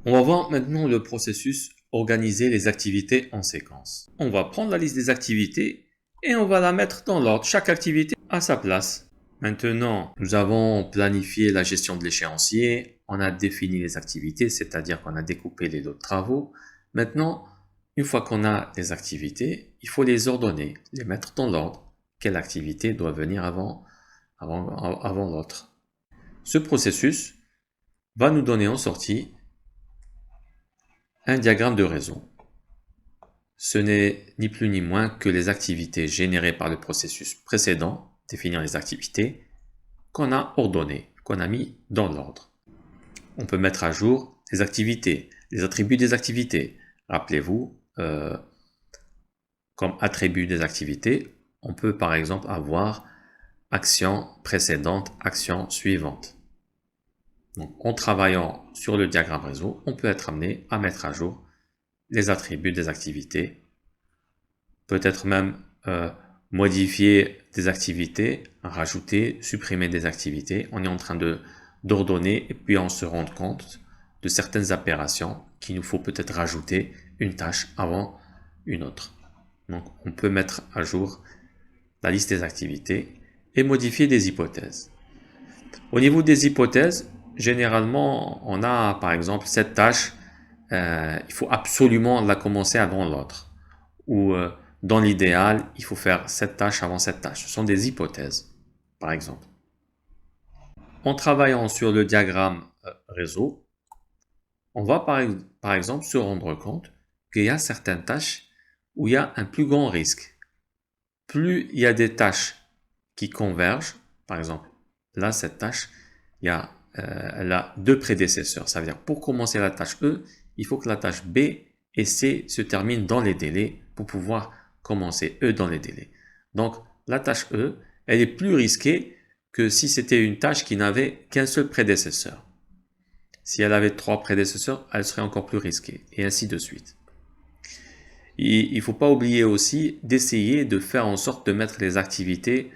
On va voir maintenant le processus organiser les activités en séquence. On va prendre la liste des activités et on va la mettre dans l'ordre, chaque activité à sa place. Maintenant, nous avons planifié la gestion de l'échéancier, on a défini les activités, c'est-à-dire qu'on a découpé les lots de travaux. Maintenant, une fois qu'on a les activités, il faut les ordonner, les mettre dans l'ordre. Quelle activité doit venir avant l'autre. Ce processus va nous donner en sortie un diagramme de réseau. Ce n'est ni plus ni moins que les activités générées par le processus précédent, définir les activités, qu'on a ordonnées, qu'on a mis dans l'ordre. On peut mettre à jour les activités, les attributs des activités. Rappelez-vous, comme attribut des activités, on peut par exemple avoir action précédente, action suivante. Donc, en travaillant sur le diagramme réseau, on peut être amené à mettre à jour les attributs des activités, peut-être même modifier des activités, rajouter, supprimer des activités. On est en train d'ordonner et puis on se rend compte de certaines opérations qu'il nous faut peut-être rajouter une tâche avant une autre. Donc on peut mettre à jour la liste des activités et modifier des hypothèses. Au niveau des hypothèses, généralement on a par exemple cette tâche, il faut absolument la commencer avant l'autre, ou dans l'idéal, il faut faire cette tâche avant cette tâche. Ce sont des hypothèses, par exemple. En travaillant sur le diagramme réseau, on va par exemple se rendre compte qu'il y a certaines tâches où il y a un plus grand risque. Plus il y a des tâches qui convergent, par exemple, là, cette tâche, elle a deux prédécesseurs. Ça veut dire, pour commencer la tâche E, il faut que la tâche B et C se terminent dans les délais pour pouvoir commencer E dans les délais. Donc, la tâche E, elle est plus risquée que si c'était une tâche qui n'avait qu'un seul prédécesseur. Si elle avait 3 prédécesseurs, elle serait encore plus risquée, et ainsi de suite. Il ne faut pas oublier aussi d'essayer de faire en sorte de mettre les activités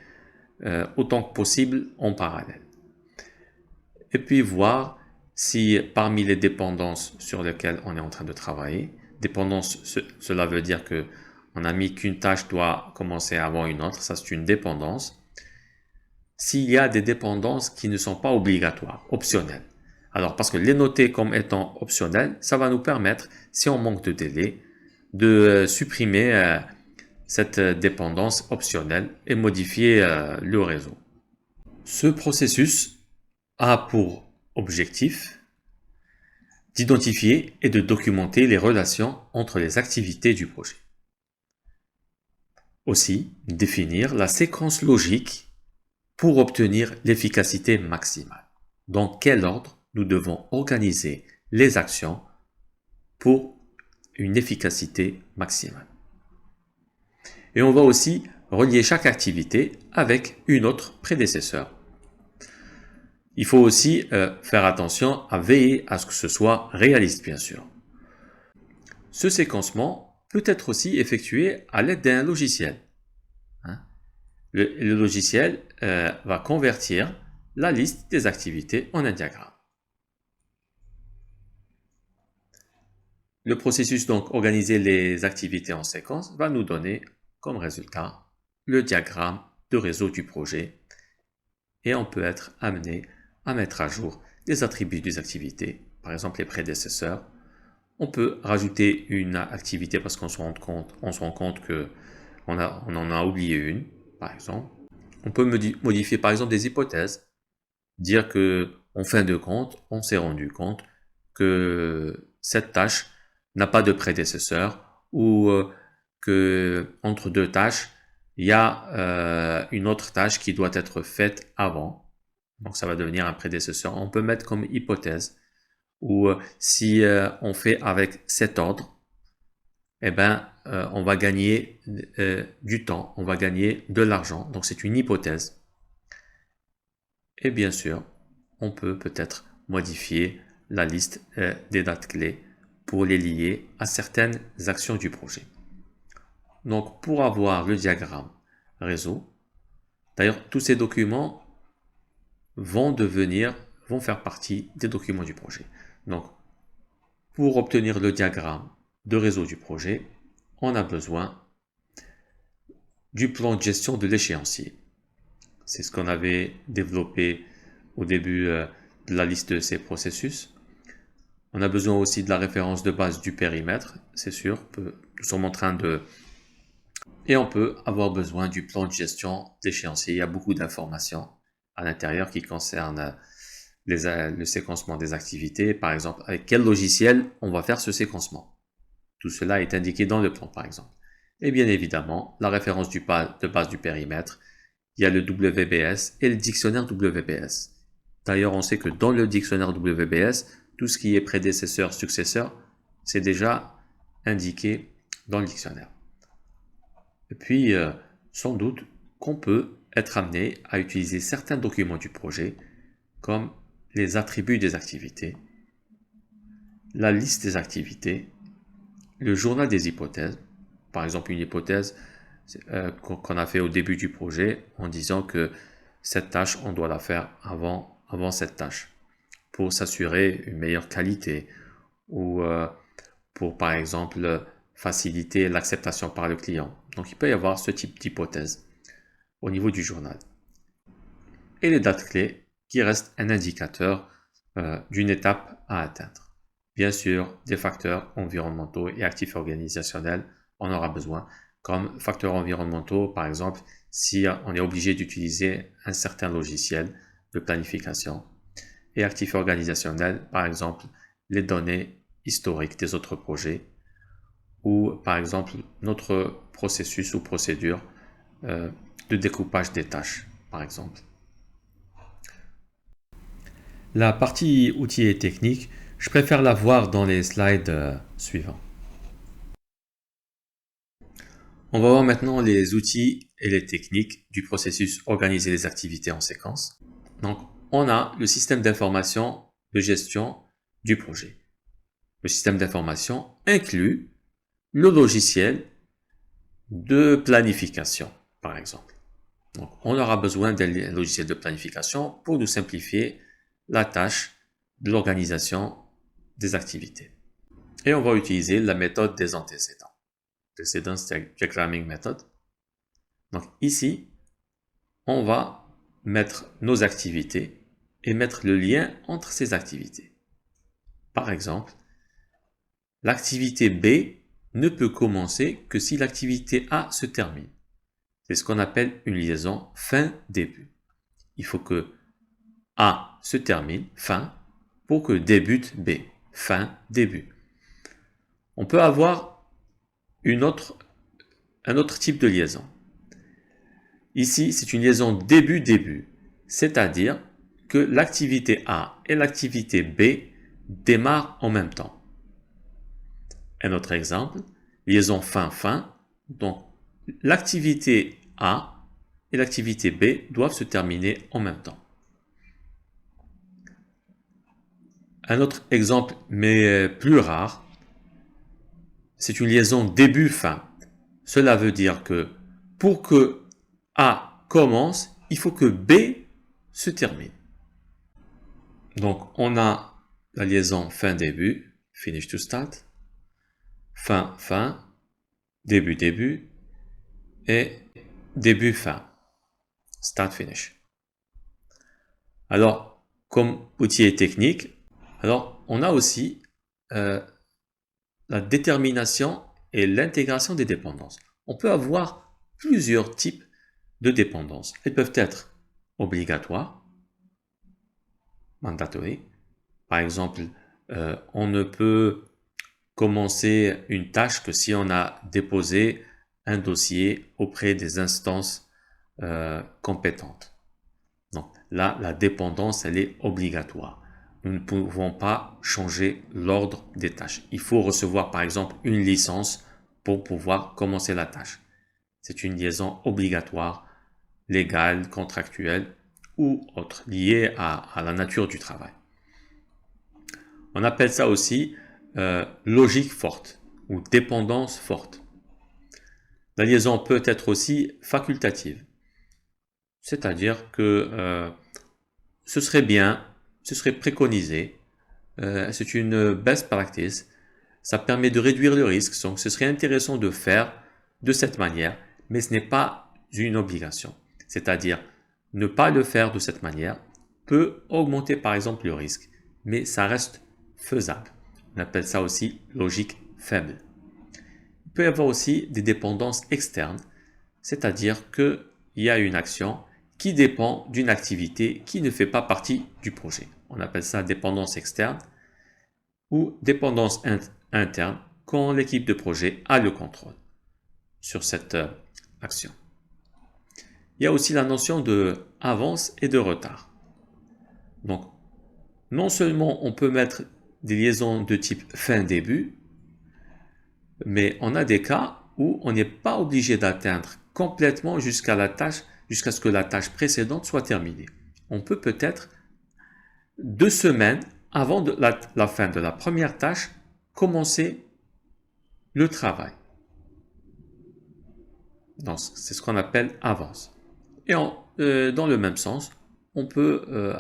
autant que possible en parallèle. Et puis voir si parmi les dépendances sur lesquelles on est en train de travailler, dépendance, cela veut dire que on a mis qu'une tâche doit commencer avant une autre, ça c'est une dépendance. S'il y a des dépendances qui ne sont pas obligatoires, optionnelles. Alors parce que les noter comme étant optionnelles, ça va nous permettre, si on manque de délai, de supprimer cette dépendance optionnelle et modifier le réseau. Ce processus a pour objectif d'identifier et de documenter les relations entre les activités du projet. Aussi, définir la séquence logique pour obtenir l'efficacité maximale. Dans quel ordre nous devons organiser les actions pour une efficacité maximale. Et on va aussi relier chaque activité avec une autre prédécesseur. Il faut aussi faire attention à veiller à ce que ce soit réaliste, bien sûr. Ce séquencement peut être aussi effectué à l'aide d'un logiciel. Le logiciel va convertir la liste des activités en un diagramme. Le processus, donc, organiser les activités en séquence, va nous donner comme résultat le diagramme de réseau du projet et on peut être amené à mettre à jour les attributs des activités, par exemple les prédécesseurs. On peut rajouter une activité parce qu'on se rend compte qu'on en a oublié une, par exemple. On peut modifier par exemple des hypothèses, dire que en fin de compte, on s'est rendu compte que cette tâche n'a pas de prédécesseur ou que entre deux tâches, il y a une autre tâche qui doit être faite avant. Donc ça va devenir un prédécesseur. On peut mettre comme hypothèse ou si on fait avec cet ordre, eh ben on va gagner du temps, on va gagner de l'argent. Donc c'est une hypothèse. Et bien sûr, on peut peut-être modifier la liste des dates clés pour les lier à certaines actions du projet. Donc, pour avoir le diagramme réseau, d'ailleurs, tous ces documents vont faire partie des documents du projet. Donc, Pour obtenir le diagramme de réseau du projet, on a besoin du plan de gestion de l'échéancier. C'est ce qu'on avait développé au début de la liste de ces processus. On a besoin aussi de la référence de base du périmètre, c'est sûr, nous sommes en train de... Et on peut avoir besoin du plan de gestion d'échéancier. Il y a beaucoup d'informations à l'intérieur qui concernent le séquencement des activités, par exemple, avec quel logiciel on va faire ce séquencement. Tout cela est indiqué dans le plan, par exemple. Et bien évidemment, la référence de base du périmètre, il y a le WBS et le dictionnaire WBS. D'ailleurs, on sait que dans le dictionnaire WBS, tout ce qui est prédécesseur, successeur, c'est déjà indiqué dans le dictionnaire. Et puis, sans doute qu'on peut être amené à utiliser certains documents du projet, comme les attributs des activités, la liste des activités, le journal des hypothèses, par exemple une hypothèse qu'on a fait au début du projet en disant que cette tâche, on doit la faire avant cette tâche pour s'assurer une meilleure qualité ou pour, par exemple, faciliter l'acceptation par le client. Donc, il peut y avoir ce type d'hypothèse au niveau du journal. Et les dates clés qui restent un indicateur d'une étape à atteindre. Bien sûr, des facteurs environnementaux et actifs organisationnels, on aura besoin. Comme facteurs environnementaux, par exemple, si on est obligé d'utiliser un certain logiciel de planification. Et actifs organisationnels, par exemple, les données historiques des autres projets ou, par exemple, notre processus ou procédure de découpage des tâches, par exemple. La partie outils et techniques, je préfère la voir dans les slides suivants. On va voir maintenant les outils et les techniques du processus organiser les activités en séquence. Donc, on a le système d'information de gestion du projet. Le système d'information inclut le logiciel de planification, par exemple. Donc, on aura besoin d'un logiciel de planification pour nous simplifier la tâche de l'organisation des activités. Et on va utiliser la méthode des antécédents. Precedence Diagramming Method. Donc ici, on va mettre nos activités et mettre le lien entre ces activités. Par exemple, l'activité B ne peut commencer que si l'activité A se termine. C'est ce qu'on appelle une liaison fin-début. Il faut que A se termine, fin, pour que débute B, fin-début. On peut avoir un autre type de liaison. Ici, c'est une liaison début-début, c'est-à-dire que l'activité A et l'activité B démarrent en même temps. Un autre exemple, liaison fin-fin, donc l'activité A et l'activité B doivent se terminer en même temps. Un autre exemple, mais plus rare, c'est une liaison début-fin. Cela veut dire que pour que A commence, il faut que B se termine. Donc, on a la liaison fin-début, finish to start, fin-fin, début-début, et début-fin, start-finish. Alors, comme outil et technique, alors on a aussi la détermination et l'intégration des dépendances. On peut avoir plusieurs types de dépendances. Elles peuvent être obligatoires, mandatory. Par exemple, on ne peut commencer une tâche que si on a déposé un dossier auprès des instances compétentes. Donc là, la dépendance, elle est obligatoire. Nous ne pouvons pas changer l'ordre des tâches. Il faut recevoir, par exemple, une licence pour pouvoir commencer la tâche. C'est une liaison obligatoire, légale, contractuelle ou autre, liée à la nature du travail. On appelle ça aussi logique forte ou dépendance forte. La liaison peut être aussi facultative. C'est-à-dire que ce serait bien, ce serait préconisé, c'est une best practice Ça permet de réduire le risque. Donc, ce serait intéressant de faire de cette manière, mais ce n'est pas une obligation. C'est-à-dire, ne pas le faire de cette manière peut augmenter par exemple le risque, mais ça reste faisable. On appelle ça aussi logique faible. Il peut y avoir aussi des dépendances externes, c'est-à-dire qu'il y a une action qui dépend d'une activité qui ne fait pas partie du projet. On appelle ça dépendance externe ou dépendance interne quand l'équipe de projet a le contrôle sur cette action. Il y a aussi la notion de avance et de retard. Donc, non seulement on peut mettre des liaisons de type fin-début, mais on a des cas où on n'est pas obligé d'atteindre complètement jusqu'à ce que la tâche précédente soit terminée. On peut peut-être 2 semaines avant la fin de la première tâche commencer le travail. Donc, c'est ce qu'on appelle avance. Et dans le même sens, on peut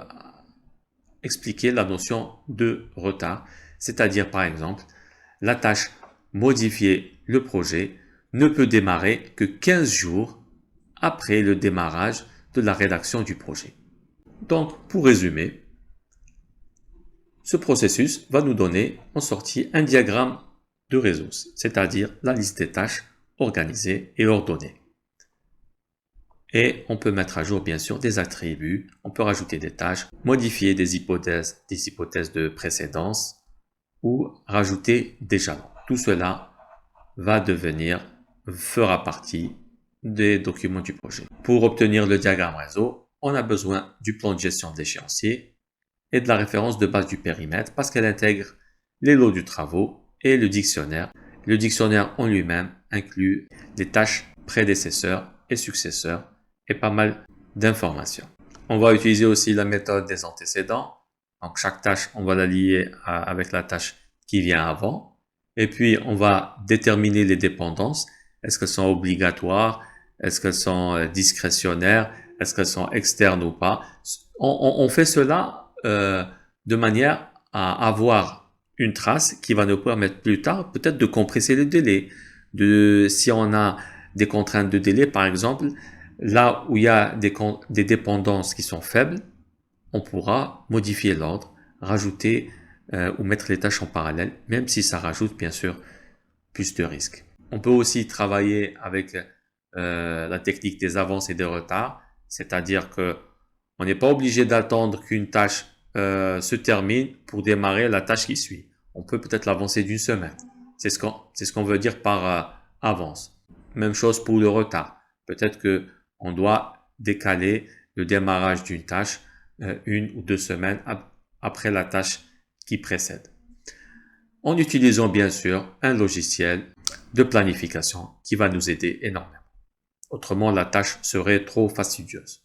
expliquer la notion de retard, c'est-à-dire par exemple, la tâche modifier le projet ne peut démarrer que 15 jours après le démarrage de la rédaction du projet. Donc, pour résumer, ce processus va nous donner en sortie un diagramme de réseau, c'est-à-dire la liste des tâches organisées et ordonnées. Et on peut mettre à jour bien sûr des attributs, on peut rajouter des tâches, modifier des hypothèses de précédence ou rajouter des jalons. Tout cela fera partie des documents du projet. Pour obtenir le diagramme réseau, on a besoin du plan de gestion d'échéancier et de la référence de base du périmètre parce qu'elle intègre les lots du travaux et le dictionnaire. Le dictionnaire en lui-même inclut les tâches prédécesseurs et successeurs et pas mal d'informations. On va utiliser aussi la méthode des antécédents. Donc chaque tâche, on va la lier avec la tâche qui vient avant. Et puis on va déterminer les dépendances. Est-ce qu'elles sont obligatoires? Est-ce qu'elles sont discrétionnaires? Est-ce qu'elles sont externes ou pas? On fait cela de manière à avoir une trace qui va nous permettre plus tard peut-être de compresser le délai. Si on a des contraintes de délai, par exemple, là où il y a des dépendances qui sont faibles, on pourra modifier l'ordre, rajouter ou mettre les tâches en parallèle, même si ça rajoute bien sûr plus de risques. On peut aussi travailler avec la technique des avances et des retards, c'est-à-dire que on n'est pas obligé d'attendre qu'une tâche se termine pour démarrer la tâche qui suit. On peut peut-être l'avancer d'une semaine. C'est ce qu'on veut dire par avance. Même chose pour le retard. Peut-être que on doit décaler le démarrage d'une tâche 1 ou 2 semaines après la tâche qui précède. En utilisant bien sûr un logiciel de planification qui va nous aider énormément. Autrement, la tâche serait trop fastidieuse.